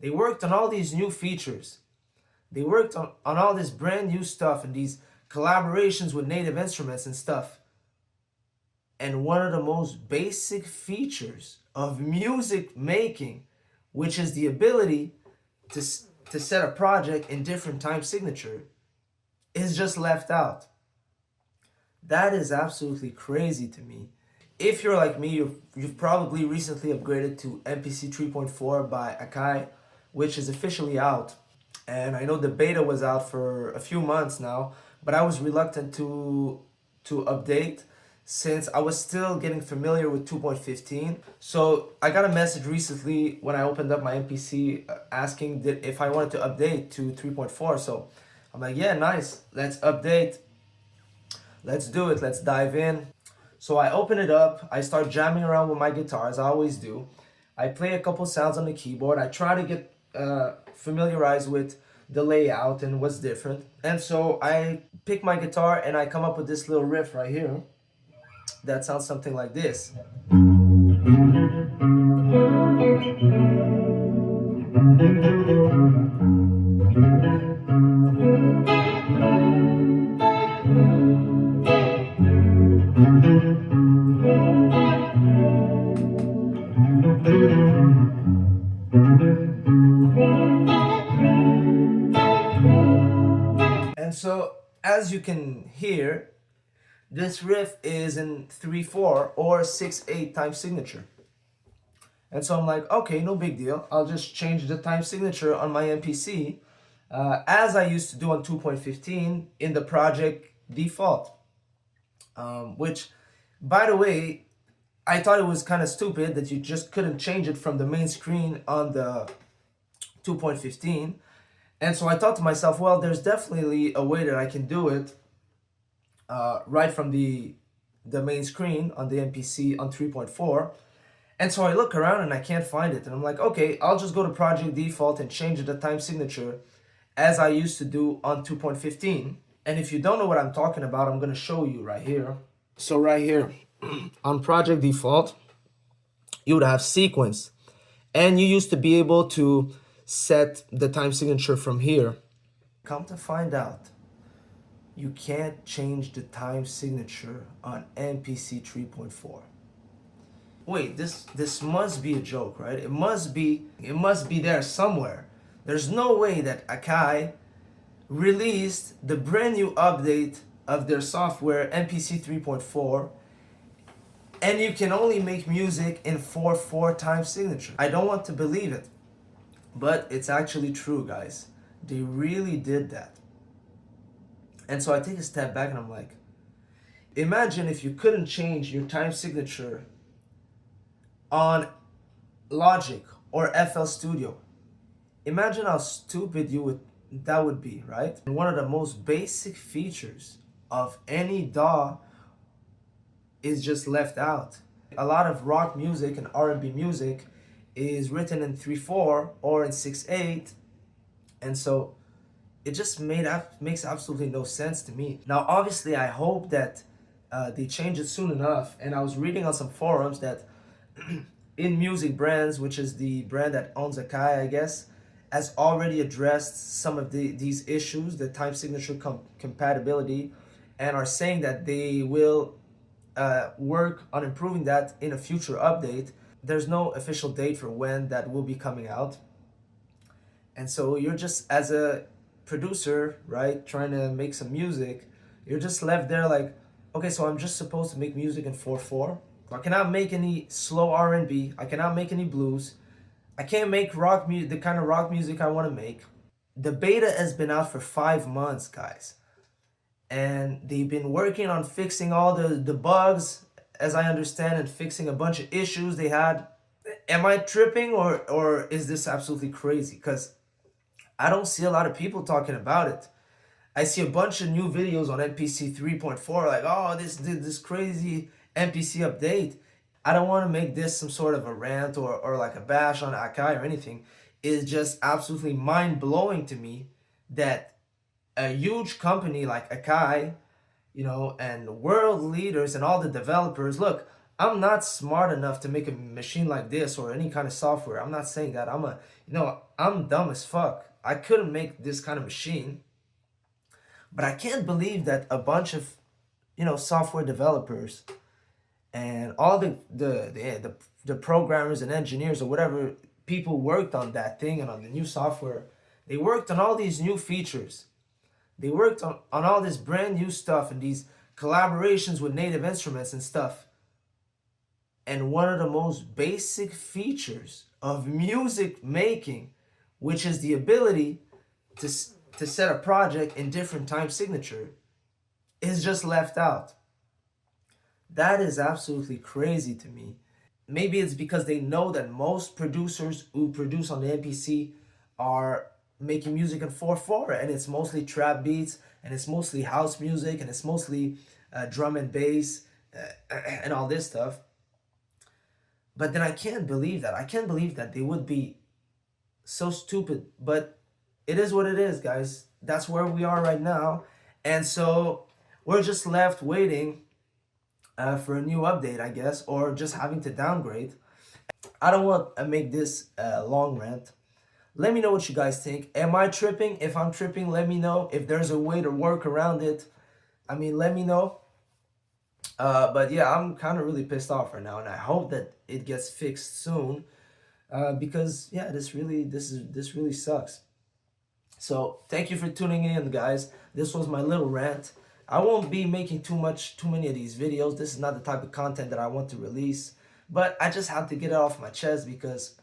They worked on all these new features. They worked on all this brand new stuff and these collaborations with native instruments and stuff. And one of the most basic features of music making, which is the ability to, to set a project in different time signature, is just left out. That is absolutely crazy to me. If you're like me, you've probably recently upgraded to MPC 3.4 by Akai, which is officially out. And I know the beta was out for a few months now, but I was reluctant to update since I was still getting familiar with 2.15. So I got a message recently when I opened up my MPC asking if I wanted to update to 3.4. So I'm like, yeah, nice, let's update. Let's do it, let's dive in. So I open it up, I start jamming around with my guitar as I always do. I play a couple sounds on the keyboard. I try to get familiarized with the layout and what's different. And so I pick my guitar and I come up with this little riff right here that sounds something like this. And so, as you can hear, this riff is in 3/4 or 6/8 time signature. And so I'm like, okay, no big deal. I'll just change the time signature on my MPC as I used to do on 2.15 in the project default. Which, by the way, I thought it was kind of stupid that you just couldn't change it from the main screen on the 2.15. And so I thought to myself, well, there's definitely a way that I can do it right from the main screen on the MPC on 3.4. And so I look around and I can't find it. And I'm like, okay, I'll just go to project default and change the time signature as I used to do on 2.15. And if you don't know what I'm talking about, I'm going to show you right here. So right here on project default, you would have sequence. And you used to be able to set the time signature from here. Come to find out, you can't change the time signature on MPC 3.4. Wait, this must be a joke, right? It must be there somewhere. There's no way that Akai released the brand new update of their software MPC 3.4 and you can only make music in 4/4 time signature. I don't want to believe it, but it's actually true, guys. They really did that. And so I take a step back and I'm like, imagine if you couldn't change your time signature on Logic or FL Studio. Imagine how stupid that would be, right? And one of the most basic features of any DAW is just left out. A lot of rock music and R&B music is written in 3/4 or in 6/8, and so it just makes absolutely no sense to me. Now, obviously, I hope that they change it soon enough. And I was reading on some forums that In Music Brands, which is the brand that owns Akai, I guess, has already addressed some of these issues, the time signature compatibility, and are saying that they will work on improving that in a future update. There's no official date for when that will be coming out. And so you're just, as a producer, right, trying to make some music, you're just left there like, okay, so I'm just supposed to make music in 4/4. I cannot make any slow R&B. I cannot make any blues. I can't make rock music, the kind of rock music I want to make. The beta has been out for 5 months, guys. And they've been working on fixing all the bugs, as I understand, and fixing a bunch of issues they had. Am I tripping, or is this absolutely crazy? Because I don't see a lot of people talking about it. I see a bunch of new videos on MPC 3.4 like, oh, this crazy MPC update. I don't want to make this some sort of a rant or like a bash on Akai or anything. It's just absolutely mind-blowing to me that a huge company like Akai, you know, and world leaders and all the developers, look, I'm not smart enough to make a machine like this or any kind of software. I'm not saying that. I'm dumb as fuck. I couldn't make this kind of machine. But I can't believe that a bunch of, software developers and all the programmers and engineers or whatever people worked on that thing and on the new software, they worked on all these new features. They worked on all this brand new stuff and these collaborations with native instruments and stuff. And one of the most basic features of music making, which is the ability to set a project in different time signature, is just left out. That is absolutely crazy to me. Maybe it's because they know that most producers who produce on the MPC are making music in 4/4, and it's mostly trap beats, and it's mostly house music, and it's mostly drum and bass and all this stuff. But then I can't believe that. I can't believe that they would be so stupid. But it is what it is, guys. That's where we are right now. And so we're just left waiting for a new update, I guess, or just having to downgrade. I don't want to make this a long rant. Let me know what you guys think. Am I tripping? If I'm tripping, let me know. If there's a way to work around it, let me know. But yeah, I'm kind of really pissed off right now, and I hope that it gets fixed soon. Because yeah, this really sucks. So thank you for tuning in, guys. This was my little rant. I won't be making too many of these videos. This is not the type of content that I want to release, but I just have to get it off my chest because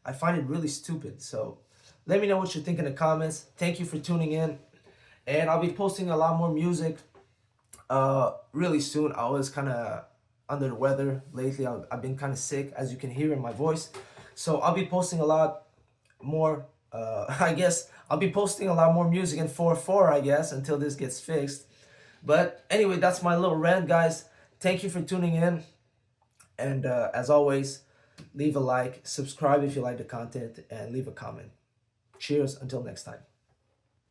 I find it really stupid. So let me know what you think in the comments. Thank you for tuning in, and I'll be posting a lot more music really soon. I was kind of under the weather lately. I've been kind of sick, as you can hear in my voice. So I'll be posting a lot more. I guess I'll be posting a lot more music in 4/4, I guess, until this gets fixed. But anyway, that's my little rant, guys. Thank you for tuning in. And as always, leave a like, subscribe if you like the content, and leave a comment. Cheers until next time.